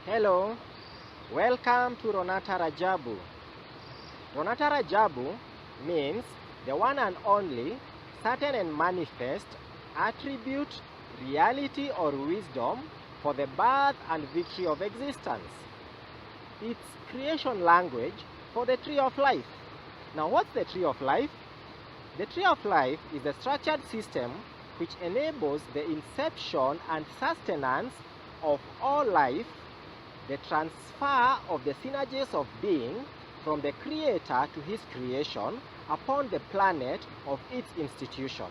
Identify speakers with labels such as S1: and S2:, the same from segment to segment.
S1: Hello, welcome to Ronata Rajabu. Ronata Rajabu means the one and only certain and manifest attribute, reality or wisdom for the birth and victory of existence. It's creation language for the tree of life. Now what's the tree of life? The tree of life is a structured system which enables the inception and sustenance of all life, the transfer of the synergies of being from the creator to his creation upon the planet of its institution.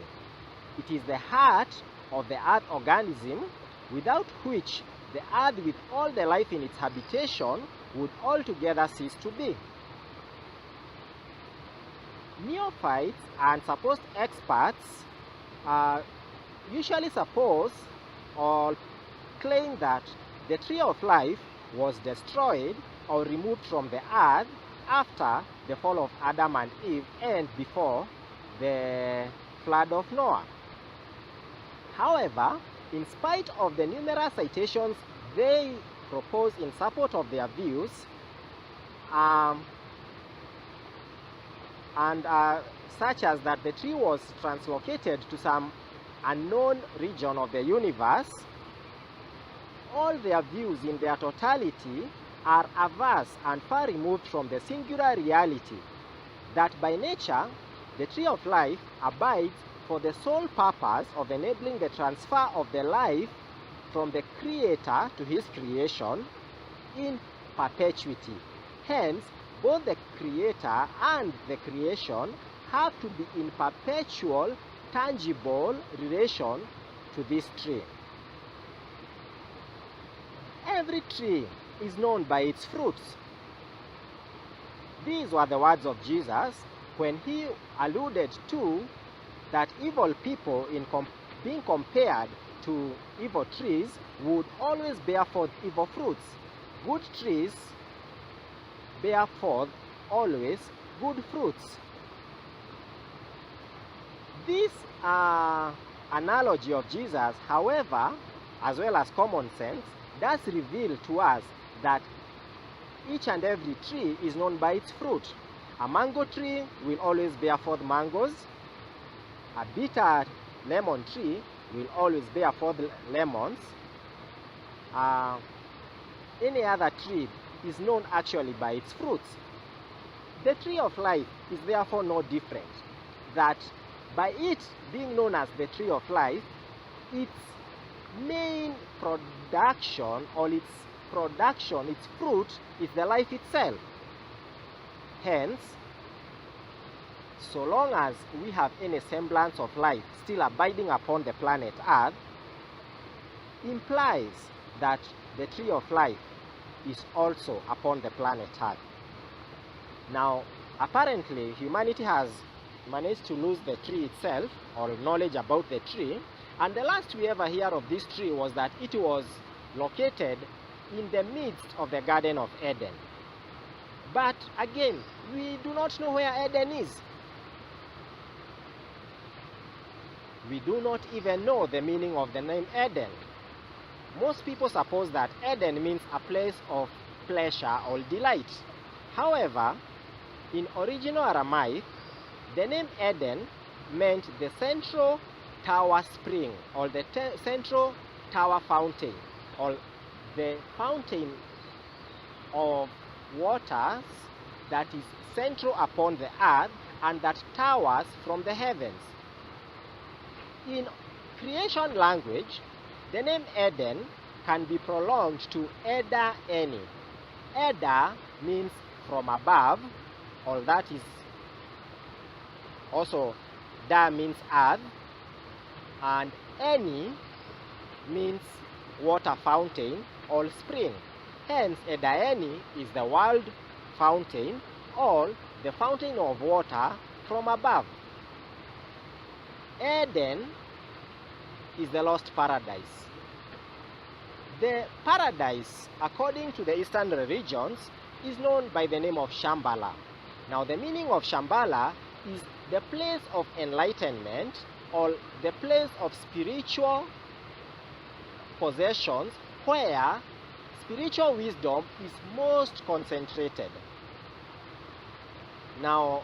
S1: It is the heart of the earth organism, without which the earth with all the life in its habitation would altogether cease to be. Neophytes and supposed experts usually suppose or claim that the tree of life was destroyed or removed from the earth after the fall of Adam and Eve and before the flood of Noah. However, in spite of the numerous citations they propose in support of their views, such as that the tree was translocated to some unknown region of the universe, all their views in their totality are averse and far removed from the singular reality that by nature the tree of life abides for the sole purpose of enabling the transfer of the life from the creator to his creation in perpetuity. Hence, both the creator and the creation have to be in perpetual, tangible relation to this tree. Every tree is known by its fruits. These were the words of Jesus when he alluded to that evil people, in being compared to evil trees, would always bear forth evil fruits. Good trees bear forth always good fruits. This analogy of Jesus, however, as well as common sense, does reveal to us that each and every tree is known by its fruit. A mango tree will always bear forth mangoes. A bitter lemon tree will always bear forth lemons. Any other tree is known actually by its fruits. The tree of life is therefore no different. That by it being known as the tree of life, its main production or its fruit is the life itself. Hence, so long as we have any semblance of life still abiding upon the planet Earth, implies that the tree of life is also upon the planet Earth. Now, apparently, humanity has managed to lose the tree itself, or knowledge about the tree, and the last we ever hear of this tree was that it was located in the midst of the Garden of Eden. But again, we do not know where Eden is. We do not even know the meaning of the name Eden. Most people suppose that Eden means a place of pleasure or delight. However, in original Aramaic, the name Eden meant the central tower spring, or the central tower fountain, or the fountain of waters that is central upon the earth and that towers from the heavens. In creation language, the name Eden can be prolonged to Eda Eni. Eda means from above, or that is also Da means earth, and Eni means water fountain or spring. Hence, Eda Eni is the world fountain, or the fountain of water from above. Eden is the lost paradise. The paradise, according to the Eastern religions, is known by the name of Shambhala. Now, the meaning of Shambhala is the place of enlightenment, or the place of spiritual possessions where spiritual wisdom is most concentrated. Now,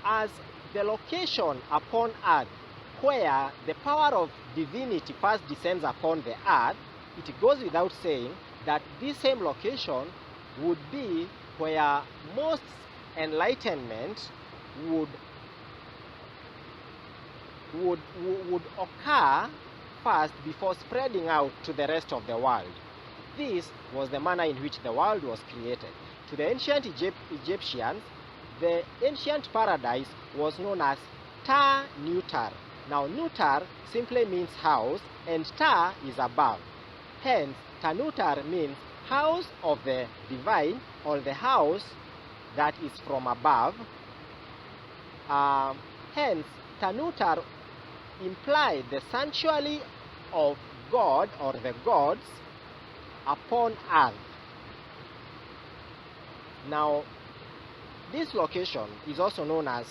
S1: as the location upon earth where the power of divinity first descends upon the earth, it goes without saying that this same location would be where most enlightenment would occur first before spreading out to the rest of the world. This was the manner in which the world was created. To the ancient Egyptians, the ancient paradise was known as Ta Nutar. Now, Nutar simply means house, and Ta is above. Hence, Tanutar means house of the divine, or the house that is from above. Hence, Tanutar implied the sanctuary of God, or the gods, upon earth. Now, this location is also known as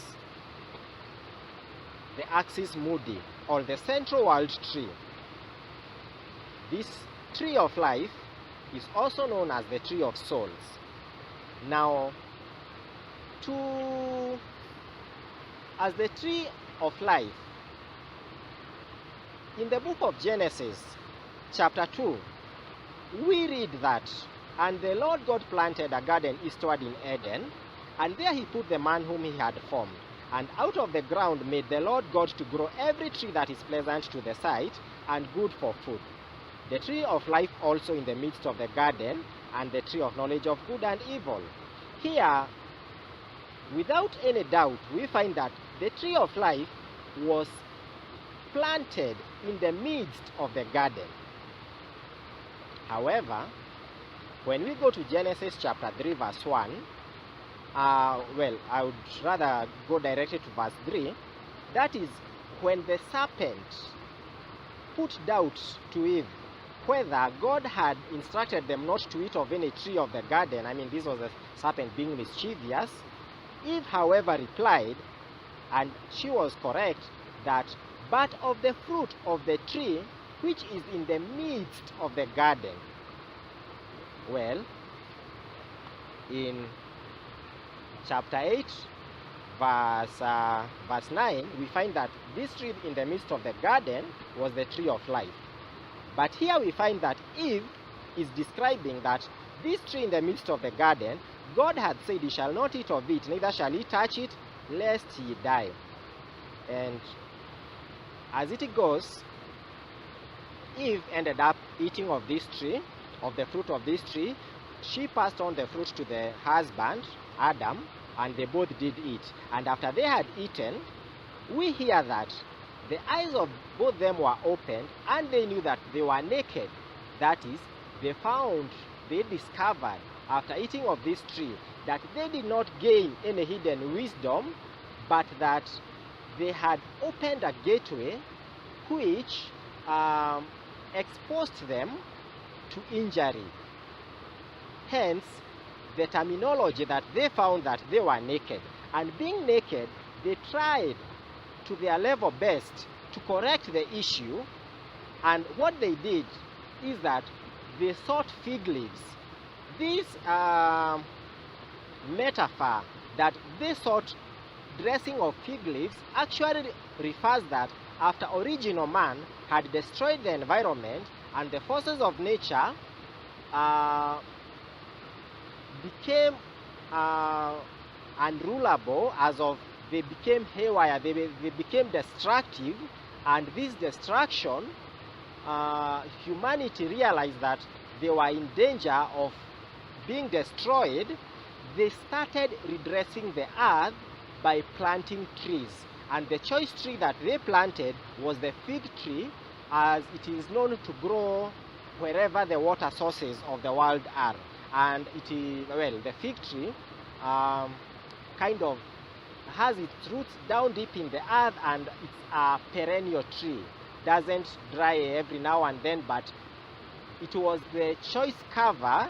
S1: the Axis Mundi, or the central world tree. This tree of life is also known as the tree of souls. Now, as the tree of life, in the book of Genesis, chapter 2, we read that, "And the Lord God planted a garden eastward in Eden, and there he put the man whom he had formed. And out of the ground made the Lord God to grow every tree that is pleasant to the sight and good for food. The tree of life also in the midst of the garden, and the tree of knowledge of good and evil." Here, without any doubt, we find that the tree of life was planted in the midst of the garden. However, when we go to Genesis chapter 3 verse 1, well, I would rather go directly to verse 3. That is when the serpent put doubt to Eve whether God had instructed them not to eat of any tree of the garden. I mean, this was the serpent being mischievous. Eve, however, replied, and she was correct, that "but of the fruit of the tree which is in the midst of the garden." Well, in chapter 8, verse 9, we find that this tree in the midst of the garden was the tree of life. But here we find that Eve is describing that this tree in the midst of the garden, God had said, "He shall not eat of it, neither shall he touch it, lest he die." And as it goes, Eve ended up eating of this tree, of the fruit of this tree. She passed on the fruit to the husband, Adam, and they both did eat. And after they had eaten, we hear that the eyes of both them were opened, and they knew that they were naked. That is, they discovered after eating of this tree that they did not gain any hidden wisdom, but that they had opened a gateway which exposed them to injury. Hence, the terminology that they found that they were naked. And being naked, they tried to their level best to correct the issue. And what they did is that they sought fig leaves. This metaphor that they sought dressing of fig leaves actually refers that after original man had destroyed the environment and the forces of nature became unrulable, as of they became haywire, they became destructive, and this destruction, humanity realized that they were in danger of being destroyed. They started redressing the earth by planting trees, and the choice tree that they planted was the fig tree, as it is known to grow wherever the water sources of the world are. And it is, well, the fig tree kind of has its roots down deep in the earth, and it's a perennial tree, doesn't dry every now and then, but it was the choice cover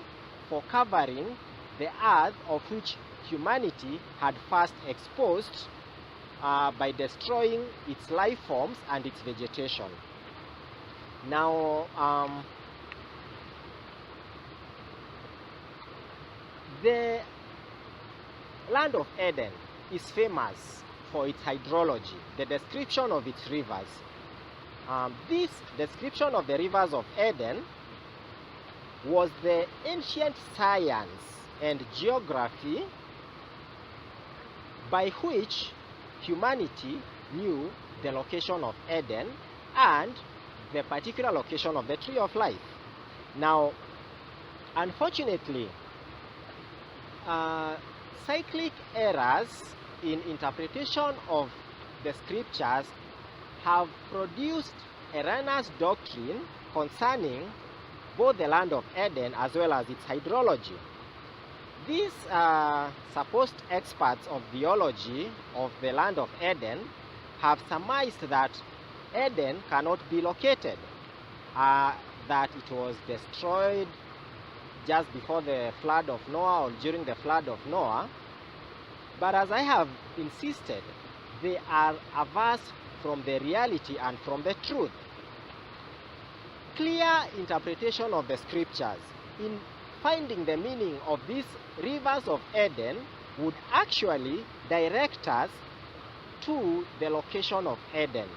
S1: for covering the earth, of which humanity had first exposed by destroying its life forms and its vegetation. Now, the land of Eden is famous for its hydrology, the description of its rivers. This description of the rivers of Eden was the ancient science and geography by which humanity knew the location of Eden and the particular location of the tree of life. Now, unfortunately, cyclic errors in interpretation of the scriptures have produced erroneous doctrine concerning both the land of Eden as well as its hydrology. These supposed experts of theology of the land of Eden have surmised that Eden cannot be located, that it was destroyed just before the flood of Noah or during the flood of Noah. But as I have insisted, they are averse from the reality and from the truth. Clear interpretation of the scriptures in finding the meaning of these rivers of Eden would actually direct us to the location of Eden.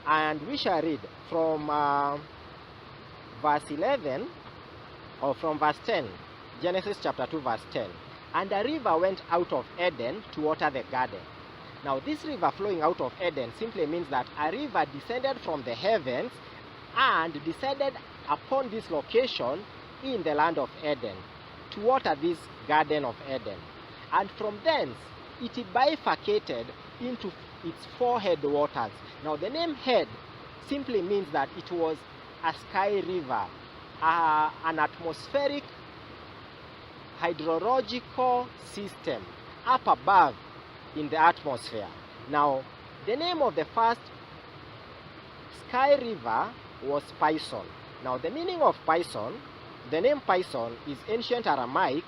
S1: And we shall read from verse 11, or from verse 10, Genesis chapter 2 verse 10. And a river went out of Eden to water the garden. Now this river flowing out of Eden simply means that a river descended from the heavens and descended upon this location in the land of Eden to water this garden of Eden. And from thence it bifurcated into its four headwaters. Now the name head simply means that it was a sky river, an atmospheric hydrological system up above in the atmosphere. Now the name of the first sky river was Pison. Now the meaning of Pison, the name Pison is ancient Aramaic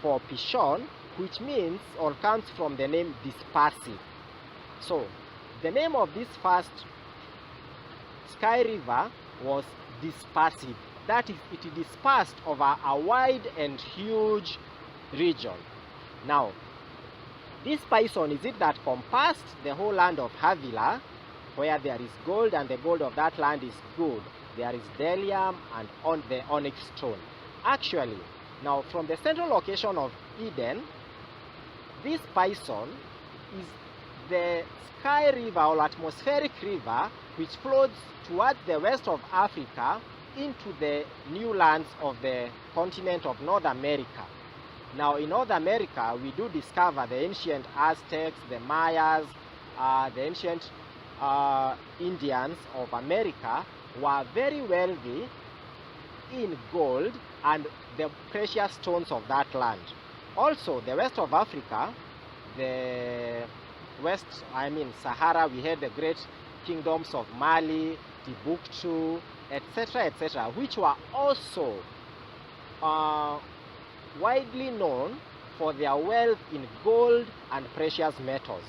S1: for Pishon, which means or comes from the name dispersive. So the name of this first sky river was dispersive. That is, it dispersed over a wide and huge region. Now, this Pison is it that compassed the whole land of Havilah, where there is gold, and the gold of that land is good. There is bdellium and on the onyx stone. Actually, now from the central location of Eden, this Pison is the sky river or atmospheric river which flows towards the west of Africa into the new lands of the continent of North America. Now in North America, we do discover the ancient Aztecs, the Mayas, the ancient Indians of America were very wealthy in gold and the precious stones of that land. Also, the west of Africa, Sahara, we had the great kingdoms of Mali, Timbuktu, etc., which were also widely known for their wealth in gold and precious metals.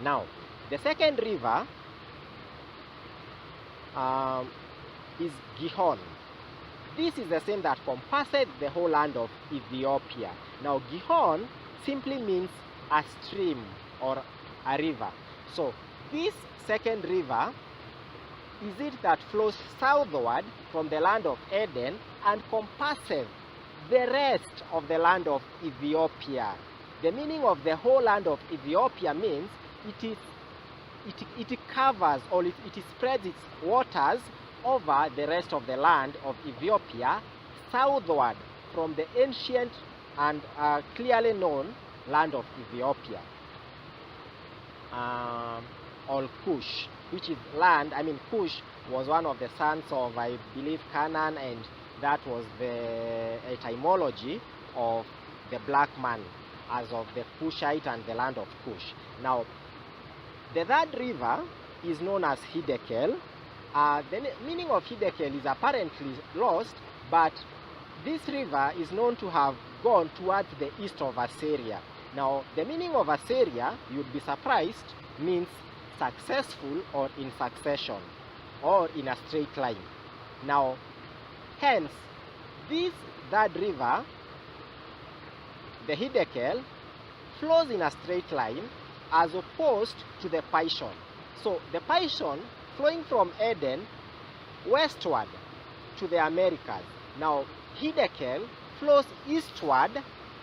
S1: Now, the second river is Gihon. This is the same that compasses the whole land of Ethiopia. Now, Gihon simply means a stream or a river. So, this second river is it that flows southward from the land of Eden and compasses the rest of the land of Ethiopia. The meaning of the whole land of Ethiopia means it covers or it spreads its waters over the rest of the land of Ethiopia southward from the ancient and clearly known land of Ethiopia, or Kush, which is land. Kush was one of the sons of, I believe, Canaan, and that was the etymology of the black man, as of the Kushite and the land of Kush. Now, the third river is known as Hiddekel. The meaning of Hiddekel is apparently lost, but this river is known to have gone towards the east of Assyria. Now, the meaning of Assyria, you'd be surprised, means successful or in succession or in a straight line. Now, hence, this third river, the Hiddekel, flows in a straight line as opposed to the Pishon. So, the Pishon flowing from Eden westward to the Americas. Now, Hiddekel flows eastward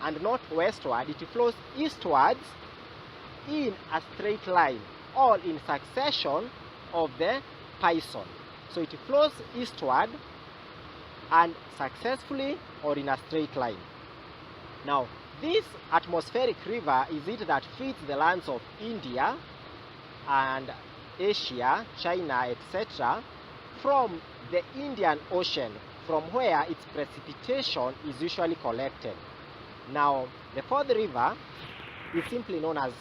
S1: and not westward. It flows eastwards in a straight line, all in succession of the Pishon. So it flows eastward and successfully or in a straight line. Now, this atmospheric river is it that feeds the lands of India and Asia, China, etc. from the Indian Ocean, from where its precipitation is usually collected. Now, the fourth river is simply known as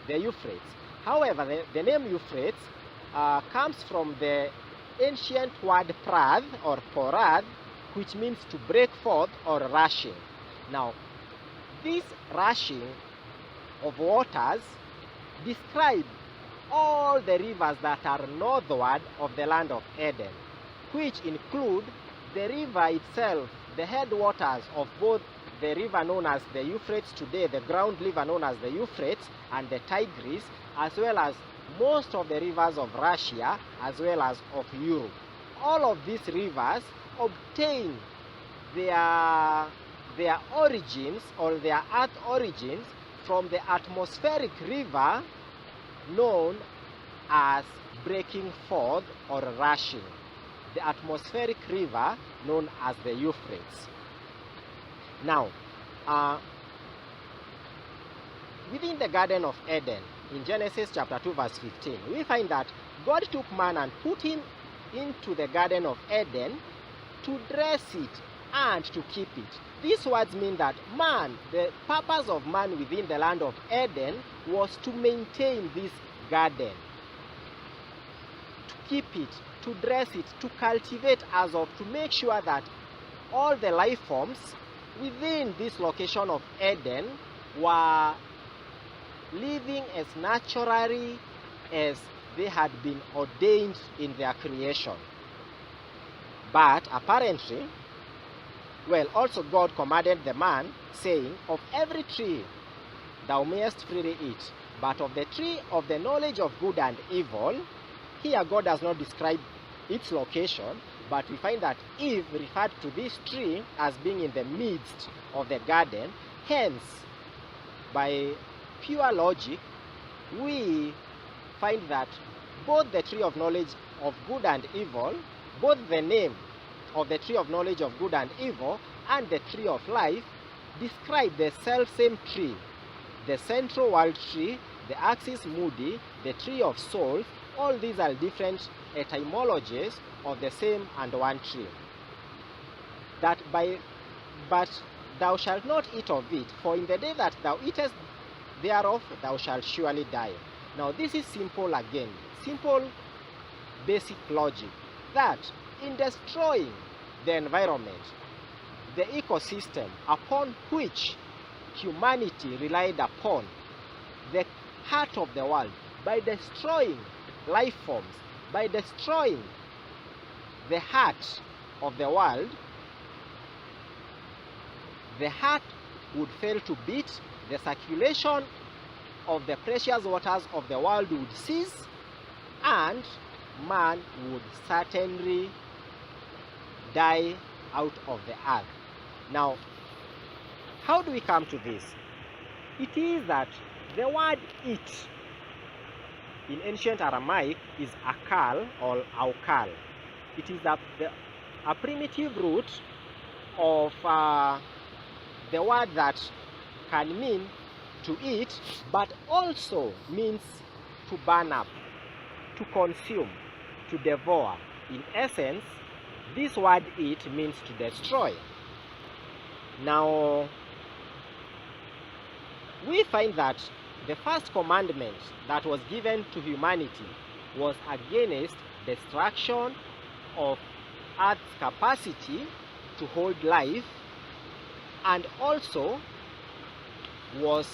S1: the Euphrates. However, the name Euphrates comes from the ancient word prath or porath, which means to break forth or rushing. Now, this rushing of waters describe all the rivers that are northward of the land of Eden, which include the river itself, the headwaters of both the river known as the Euphrates today, the ground river known as the Euphrates, and the Tigris, as well as most of the rivers of Russia, as well as of Europe. All of these rivers obtain their origins or their earth origins from the atmospheric river known as breaking forth or rushing, the atmospheric river known as the Euphrates. Now, within the Garden of Eden, in Genesis chapter 2 verse 15, we find that God took man and put him into the Garden of Eden to dress it and to keep it. These words mean that man, the purpose of man within the land of Eden was to maintain this garden, to keep it, to dress it, to cultivate as of, to make sure that all the life forms within this location of Eden were living as naturally as they had been ordained in their creation. But apparently, also God commanded the man, saying, "Of every tree thou mayest freely eat, but of the tree of the knowledge of good and evil," here God does not describe its location, but we find that Eve referred to this tree as being in the midst of the garden. Hence, by pure logic, we find that both the tree of knowledge of good and evil, both the name of the tree of knowledge of good and evil and the tree of life describe the self-same tree, the central world tree, the axis moody, the tree of souls. All these are different etymologies of the same and one tree. But thou shalt not eat of it, for in the day that thou eatest thereof, thou shalt surely die. Now this is simple again, simple basic logic, that in destroying the environment, the ecosystem upon which humanity relied upon, the heart of the world, by destroying life forms, by destroying the heart of the world, the heart would fail to beat, the circulation of the precious waters of the world would cease, and man would certainly die out of the earth. Now, how do we come to this? It is that the word eat in ancient Aramaic is akal or aukal. It is a primitive root of the word that can mean to eat, but also means to burn up, to consume, to devour. In essence, this word eat means to destroy. Now, we find that the first commandment that was given to humanity was against destruction of Earth's capacity to hold life, and also was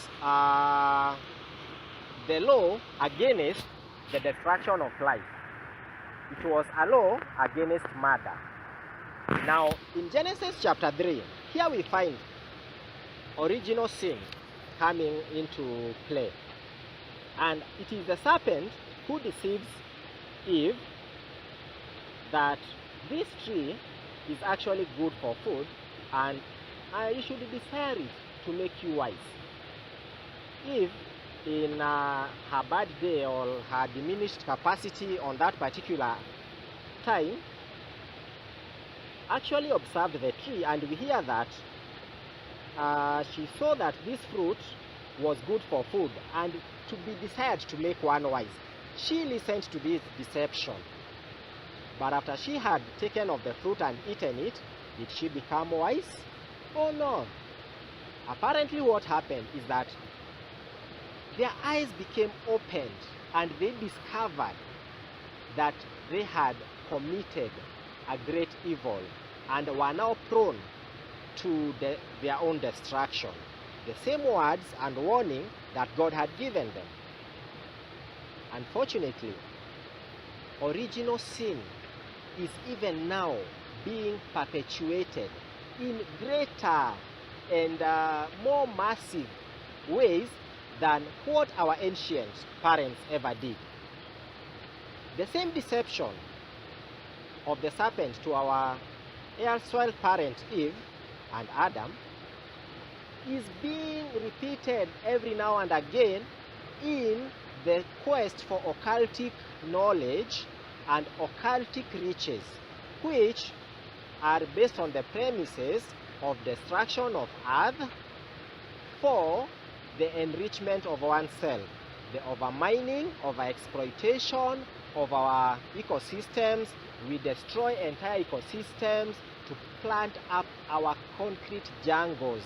S1: the law against the destruction of life. It was a law against murder. Now, in Genesis chapter 3, here we find original sin coming into play. And it is the serpent who deceives Eve that this tree is actually good for food, and you should desire it to make you wise. Eve, in her bad day or her diminished capacity on that particular time, actually observed the tree, and we hear that she saw that this fruit was good for food and to be desired to make one wise. She listened to this deception. But after she had taken of the fruit and eaten it, did she become wise? Oh no. Apparently what happened is that their eyes became opened and they discovered that they had committed a great evil and were now prone to their own destruction. The same words and warning that God had given them. Unfortunately, original sin is even now being perpetuated in greater and more massive ways than what our ancient parents ever did. The same deception of the serpent to our erstwhile parent Eve and Adam is being repeated every now and again in the quest for occultic knowledge and occultic riches, which are based on the premises of destruction of earth for the enrichment of oneself, the overmining, overexploitation of our ecosystems. We destroy entire ecosystems to plant up our concrete jungles.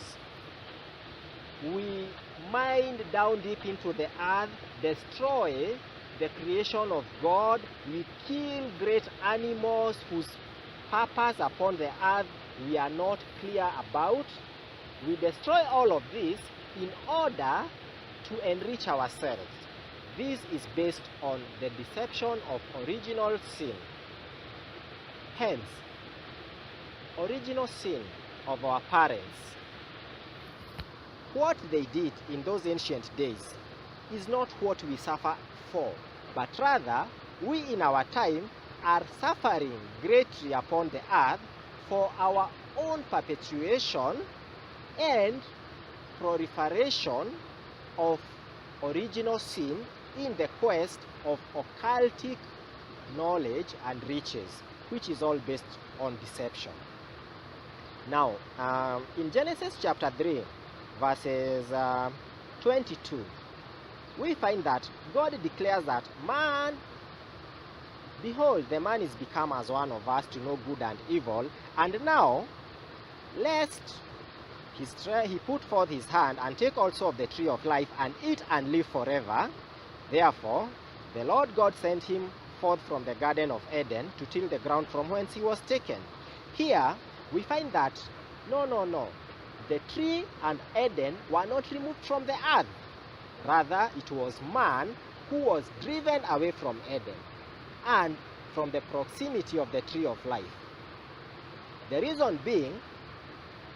S1: We mine down deep into the earth, destroy the creation of God. We kill great animals whose purpose upon the earth we are not clear about. We destroy all of this in order to enrich ourselves. This is based on the deception of original sin. Hence, original sin of our parents, what they did in those ancient days is not what we suffer for, but rather we in our time are suffering greatly upon the earth for our own perpetuation and proliferation of original sin in the quest of occultic knowledge and riches, which is all based on deception. Now, in Genesis chapter 3, verses 22, we find that God declares that man, behold, the man is become as one of us to know good and evil, and now, lest he put forth his hand and take also of the tree of life and eat and live forever. Therefore, the Lord God sent him forth from the Garden of Eden to till the ground from whence he was taken. Here, we find that, no, the tree and Eden were not removed from the earth. Rather, it was man who was driven away from Eden and from the proximity of the tree of life. The reason being,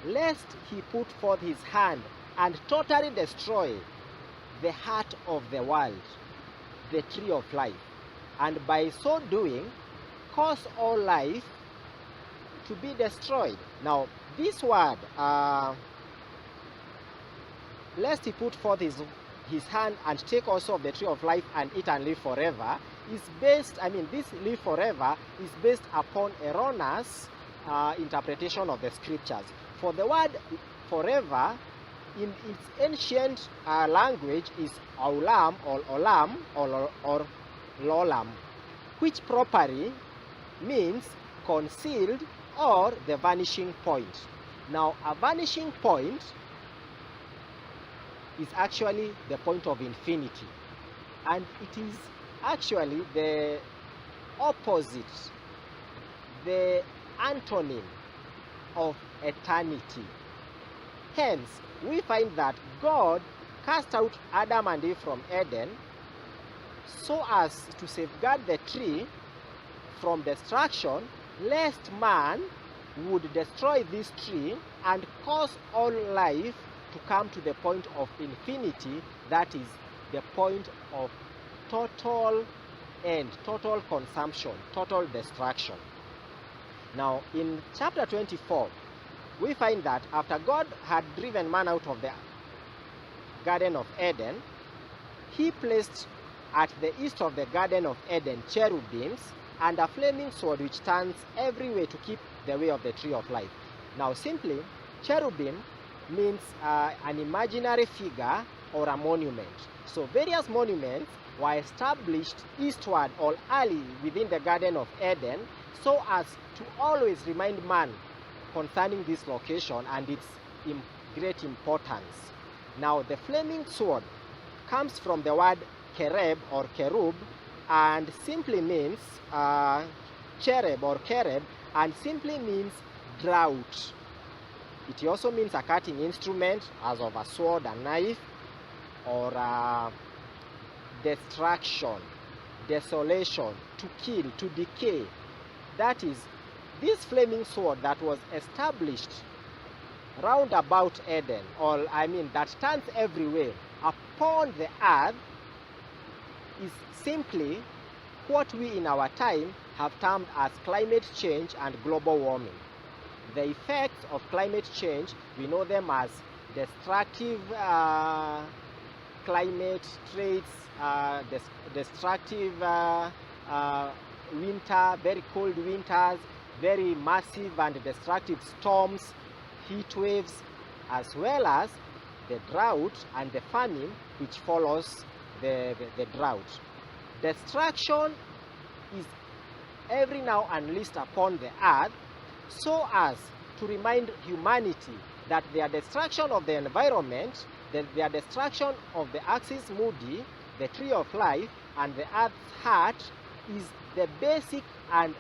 S1: lest he put forth his hand and totally destroy the heart of the world, the tree of life, and by so doing, cause all life to be destroyed. Now, this word, lest he put forth his hand and take also of the tree of life and eat and live forever, is based, this live forever is based upon erroneous interpretation of the scriptures. For the word forever in its ancient language is aulam or olam or lolam, which properly means concealed or the vanishing point. Now, a vanishing point is actually the point of infinity, and it is actually the opposite, the antonym of eternity. Hence, we find that God cast out Adam and Eve from Eden so as to safeguard the tree from destruction, lest man would destroy this tree and cause all life to come to the point of infinity, that is the point of total end, total consumption, total destruction. Now, in chapter 24, we find that after God had driven man out of the Garden of Eden, he placed at the east of the Garden of Eden cherubims and a flaming sword which turns every way to keep the way of the tree of life. Now, simply, cherubim means an imaginary figure or a monument. So various monuments were established eastward or early within the Garden of Eden so as to always remind man concerning this location and its great importance. Now, the flaming sword comes from the word cherub or cherub and simply means cherub or cherub and simply means drought. It also means a cutting instrument, as of a sword, a knife, or destruction, desolation, to kill, to decay. That is, this flaming sword that was established round about Eden, or that turns everywhere upon the earth, is simply what we in our time have termed as climate change and global warming. The effects of climate change, we know them as destructive climate traits, destructive winter, very cold winters, very massive and destructive storms, heat waves, as well as the drought and the famine which follows the drought. Destruction is every now unleashed upon the earth so as to remind humanity that their destruction of the environment, their destruction of the axis mundi, the tree of life, and the earth's heart is the basic and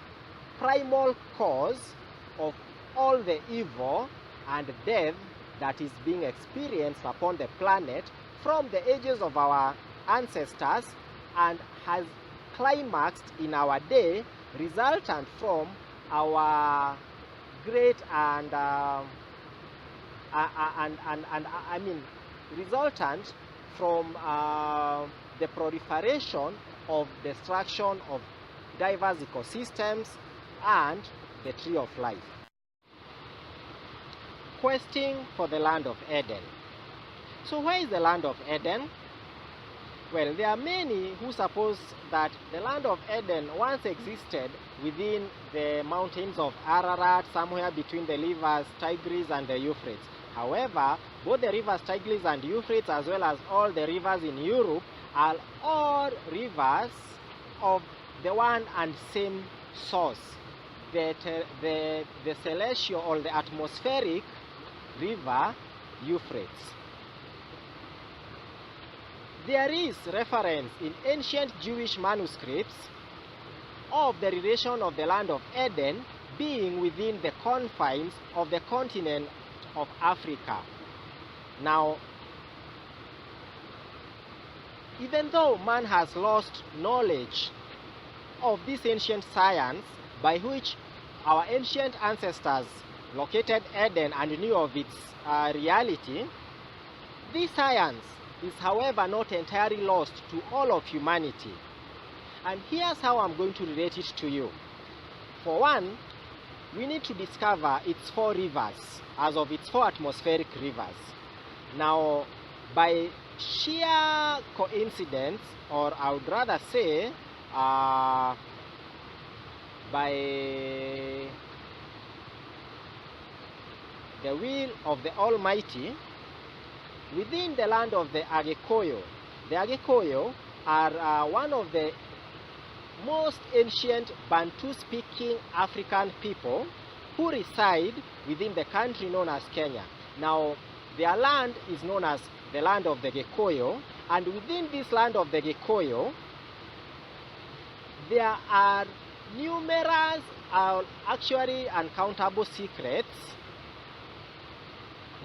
S1: primal cause of all the evil and death that is being experienced upon the planet from the ages of our ancestors and has climaxed in our day, resultant from our great resultant from the proliferation of destruction of diverse ecosystems and the tree of life. Questing for the land of Eden. So where is the land of Eden? Well, there are many who suppose that the land of Eden once existed within the mountains of Ararat, somewhere between the rivers Tigris and the Euphrates. However, both the rivers Tigris and Euphrates, as well as all the rivers in Europe, are all rivers of the one and same source, the celestial or the atmospheric river Euphrates. There is reference in ancient Jewish manuscripts of the relation of the land of Eden being within the confines of the continent of Africa. Now, even though man has lost knowledge of this ancient science by which our ancient ancestors located Eden and knew of its reality, this science is, however, not entirely lost to all of humanity. And here's how I'm going to relate it to you. For one, we need to discover its 4 rivers, as of its 4 atmospheric rivers. Now, by sheer coincidence, or I would rather say, by the will of the Almighty, within the land of the Agekoyo are one of the most ancient Bantu-speaking African people who reside within the country known as Kenya. Now, their land is known as the land of the Gekoyo, and within this land of the Gekoyo, there are numerous, actually uncountable secrets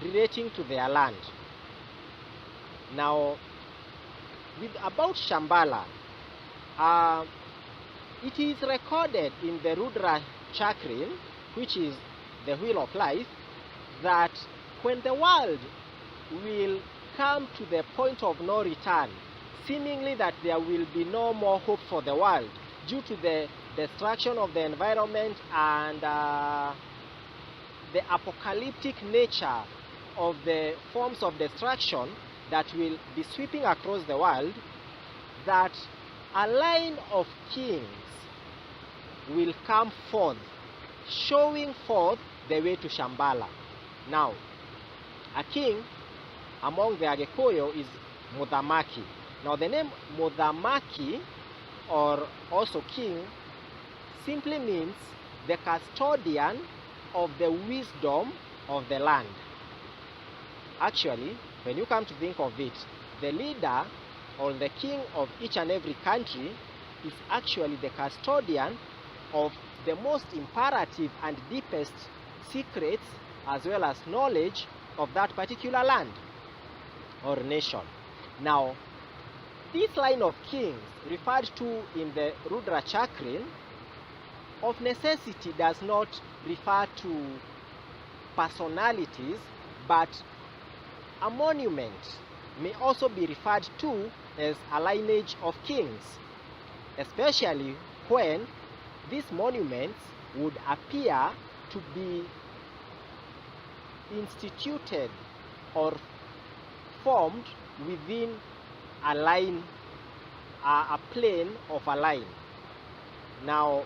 S1: relating to their land. Now, about Shambhala, it is recorded in the Rudra Chakrin, which is the wheel of life, that when the world will come to the point of no return, seemingly that there will be no more hope for the world due to the destruction of the environment and the apocalyptic nature of the forms of destruction that will be sweeping across the world, that a line of kings will come forth, showing forth the way to Shambhala. Now, a king among the Agekoyo is Mudhamaki. Now, the name Mudhamaki, or also king, simply means the custodian of the wisdom of the land. Actually, when you come to think of it, the leader or the king of each and every country is actually the custodian of the most imperative and deepest secrets as well as knowledge of that particular land or nation. Now, this line of kings referred to in the Rudra Chakrin of necessity does not refer to personalities, but a monument may also be referred to as a lineage of kings, especially when these monuments would appear to be instituted or formed within a line, a plane of a line. Now,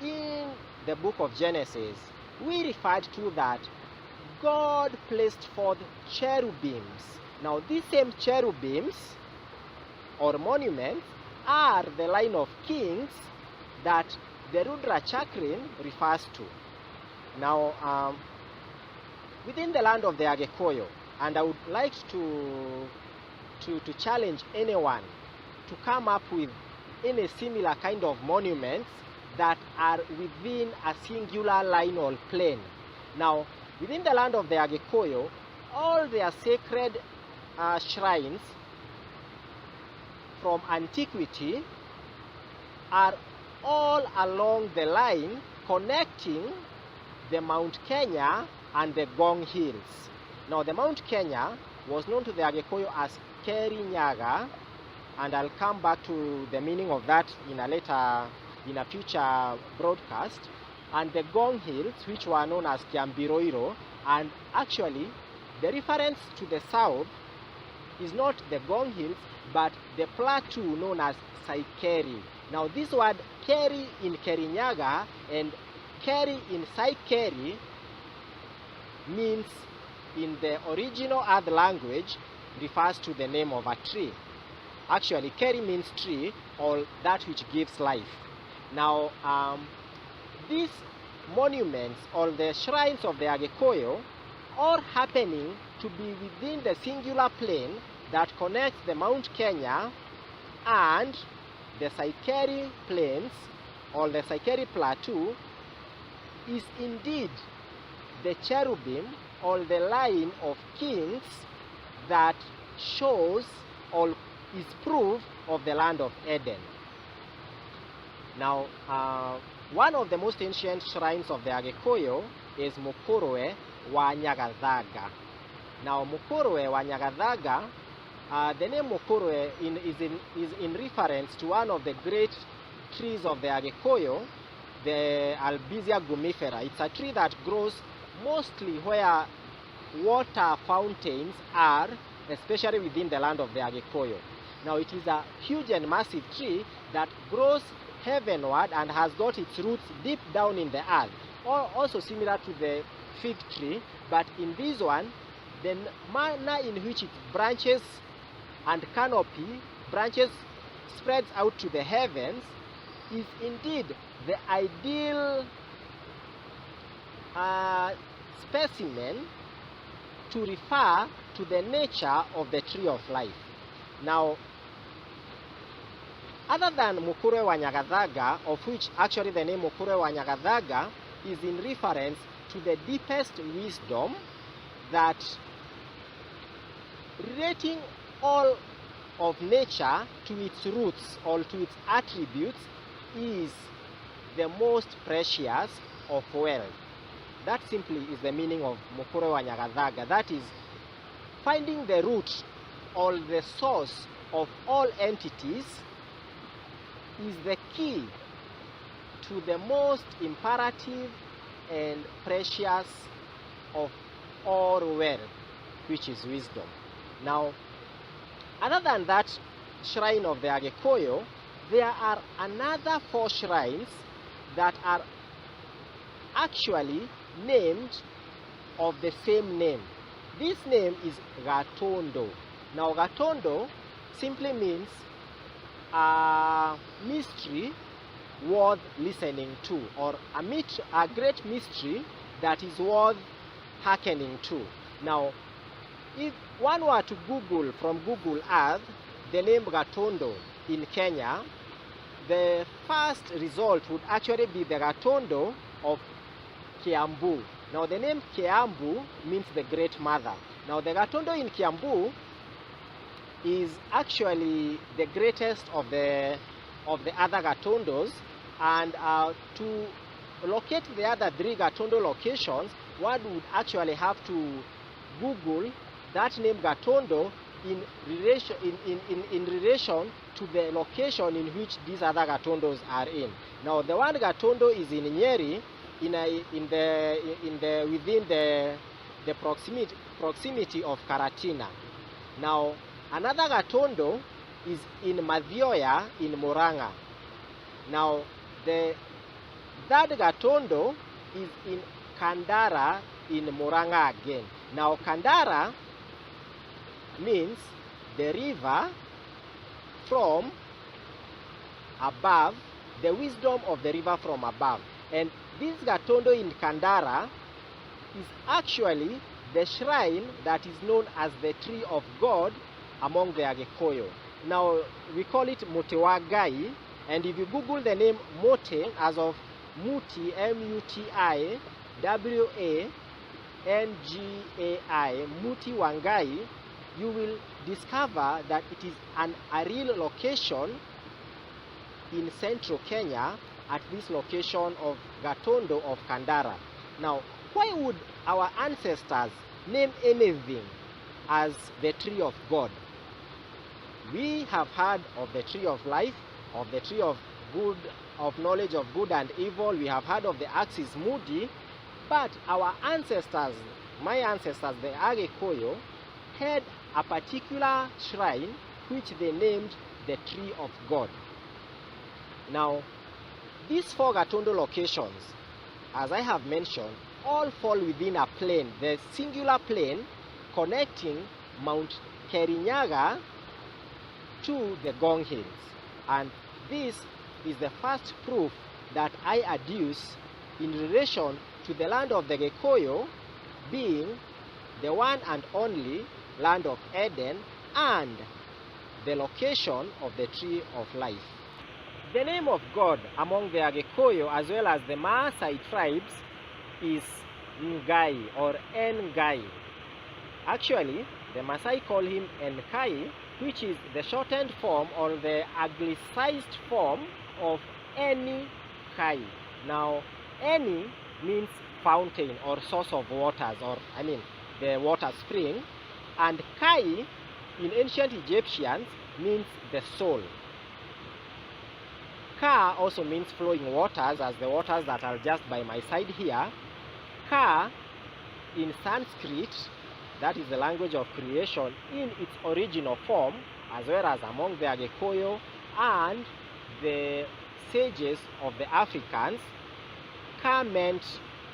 S1: in the book of Genesis, we referred to that God placed forth cherubims. Now, these same cherubims or monuments are the line of kings that the Rudra Chakrin refers to. Now, within the land of the Agekoyo, and I would like to challenge anyone to come up with any similar kind of monuments that are within a singular line or plane. Now, within the land of the Agekoyo, all their sacred shrines from antiquity are all along the line connecting the Mount Kenya and the Gong Hills. Now, the Mount Kenya was known to the Agekoyo as Kirinyaga, and I'll come back to the meaning of that in a future broadcast. And the Gong Hills, which were known as Kiambiroiro, and actually the reference to the south is not the Gong Hills, but the plateau known as Saikeri. Now this word Keri in Kirinyaga and Keri in Saikeri means, in the original Earth language, refers to the name of a tree. Actually, Keri means tree, or that which gives life. Now, these monuments, or the shrines of the Agikuyu, are happening to be within the singular plain that connects the Mount Kenya and the Saikeri Plains, or the Saikeri Plateau, is indeed the cherubim, or the line of kings that shows or is proof of the land of Eden. Now, one of the most ancient shrines of the Agikuyu is Mukurwe wa Nyagathaga. Now, Mukurwe wa Nyagathaga, the name Mukurwe is in reference to one of the great trees of the Agikuyu, the Albizia gumifera. It's a tree that grows mostly where water fountains are, especially within the land of the Agikuyu. Now, it is a huge and massive tree that grows heavenward and has got its roots deep down in the earth, also similar to the fig tree, but in this one, the manner in which its branches and canopy branches spreads out to the heavens is indeed the ideal specimen to refer to the nature of the tree of life. Now, other than Mukurwe wa Nyagathaga, of which actually the name Mukurwe wa Nyagathaga is in reference to the deepest wisdom that relating all of nature to its roots or to its attributes is the most precious of wealth. That simply is the meaning of Mukurwe wa Nyagathaga. That is, finding the root or the source of all entities is the key to the most imperative and precious of all wealth, which is wisdom. Now, other than that shrine of the Agikuyu, there are another 4 shrines that are actually named of the same name. This name is Gatondo. Now, Gatondo simply means a mystery worth listening to, or a great mystery that is worth hearkening to. Now, if one were to Google from Google Earth the name Gatondo in Kenya, the first result would actually be the Gatondo of Kiambu. Now, the name Kiambu means the Great Mother. Now, the Gatondo in Kiambu is actually the greatest of the other Gatondos, and to locate the other 3 Gatondo locations, one would actually have to Google that name Gatondo in relation to the location in which these other Gatondos are in. Now, the one Gatondo is in Nyeri, within the proximity of Karatina. Now, another Gatondo is in Mathioya in Murang'a. Now, the third Gatondo is in Kandara in Murang'a again. Now, Kandara means the river from above, the wisdom of the river from above. And this Gatondo in Kandara is actually the shrine that is known as the tree of God among the Agikuyu. Now, we call it Motewagai, and if you Google the name Mote, as of Muti, M-U-T-I, W-A-N-G-A-I, Muti Wangai, you will discover that it is a real location in central Kenya at this location of Gatondo of Kandara. Now, why would our ancestors name anything as the tree of God? We have heard of the tree of life, of the tree of good, of knowledge of good and evil. We have heard of the axis moody, but our ancestors, my ancestors, the Agikuyu, had a particular shrine which they named the Tree of God. Now, these 4 Gatondo locations, as I have mentioned, all fall within a plain, the singular plain connecting Mount Kirinyaga to the Gong Hills. And this is the first proof that I adduce in relation to the land of the Gikuyu being the one and only land of Eden and the location of the Tree of Life. The name of God among the Gikuyu as well as the Maasai tribes is Ngai or Engai. Actually, the Maasai call him Enkai, which is the shortened form or the anglicized form of Any Kai. Now, Any means fountain or source of waters, or the water spring, and Kai in ancient Egyptians means the soul. Ka also means flowing waters, as the waters that are just by my side here. Ka in Sanskrit, that is the language of creation in its original form, as well as among the Gikuyu and the sages of the Africans, Ka meant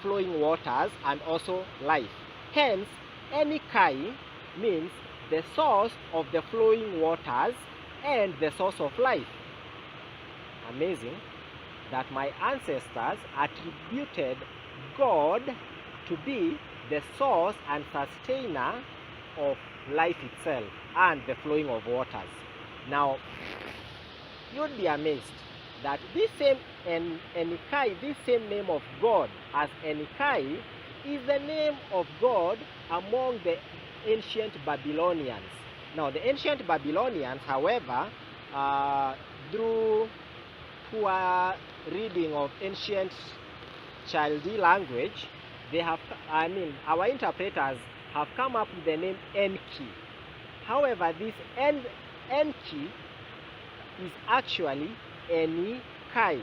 S1: flowing waters and also life. Hence, Any Kai means the source of the flowing waters and the source of life. Amazing that my ancestors attributed God to be the source and sustainer of life itself and the flowing of waters. Now, you'd be amazed that this same Enikai, this same name of God as Enikai, is the name of God among the ancient Babylonians. Now, the ancient Babylonians, however, through poor reading of ancient Chaldee language, they have, our interpreters have come up with the name Enki. However, this Enki is actually Enikai,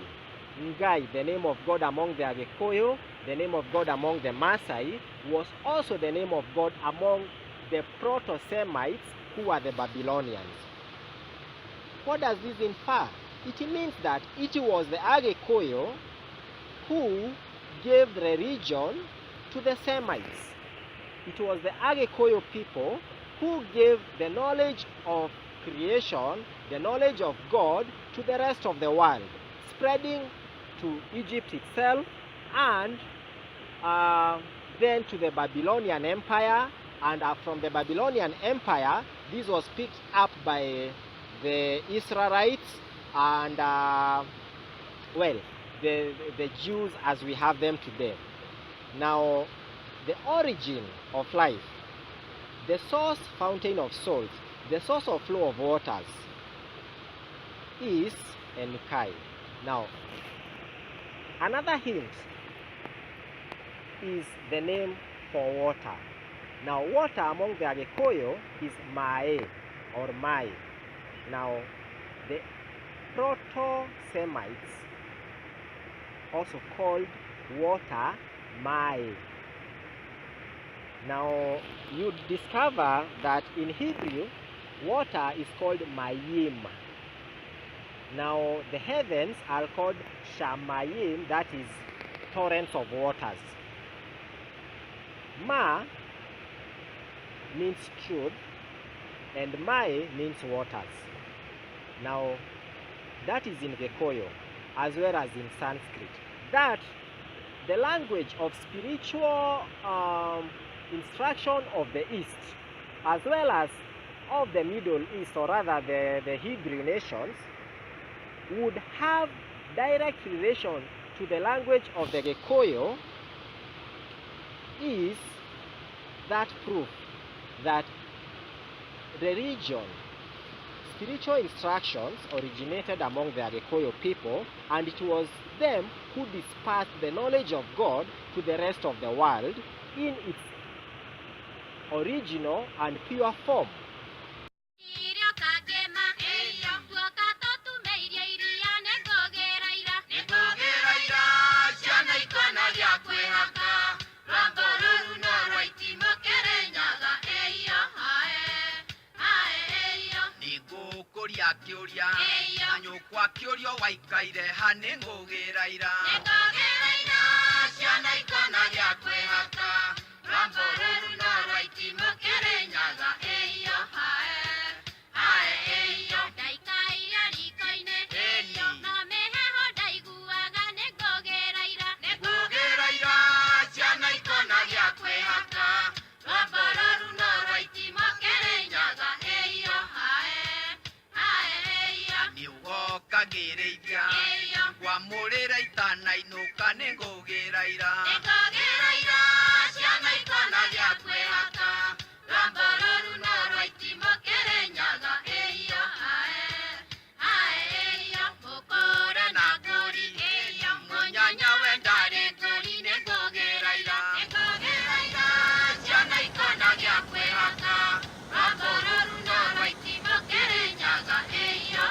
S1: Ngai, the name of God among the Gikuyu, the name of God among the Maasai, was also the name of God among the Proto-Semites who are the Babylonians. What does this infer? It means that it was the Gikuyu who gave the region to the Semites. It was the Gikuyu people who gave the knowledge of creation, the knowledge of God to the rest of the world, spreading to Egypt itself and then to the Babylonian Empire, and from the Babylonian Empire this was picked up by the Israelites and the Jews as we have them today. Now, the origin of life, the source fountain of souls, the source of flow of waters is Enikai. Now, another hint is the name for water. Now, water among the Gikuyu is Mae or Mai. Now, the Proto-Semites also called water Mai. Now, you discover that in Hebrew, water is called Mayim. Now, the heavens are called Shamayim, that is torrents of waters. Ma means truth, and Mai means waters. Now, that is in Gikuyu as well as in Sanskrit. That the language of spiritual instruction of the East as well as of the Middle East, or rather the Hebrew nations, would have direct relation to the language of the Gikuyu is that proof that religion, spiritual instructions originated among the Gikuyu people, and it was them who dispersed the knowledge of God to the rest of the world in its original and pure form.
S2: na kiuria anyukwa kiurio waikaire hane ngugiraira ciana ikona gya kwihaka rwamboruru no rwaitimo kirinyaga eyo hae eyo ndaikaira rikoine eyo no meheho ndaiguaga ningugiraira ciana ikona gya kwihaka rwamboruru no rwaitimo kirinyaga eyo niugokagiriithia ngwamurira itana inuka ningugiraira ciana ikona gya kwihaka rwamboruru no rwaitimo kirinyaga eyo mukure na nguri munyanya wendari nguri ningugiraira ciana ikona gya kwihaka rwamboruru no rwaitimo kirinyaga eyo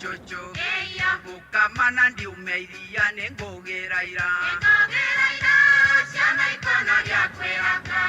S2: Jojo bukamana ndiumeiria ningugiraira ciana ikona gya kwihaka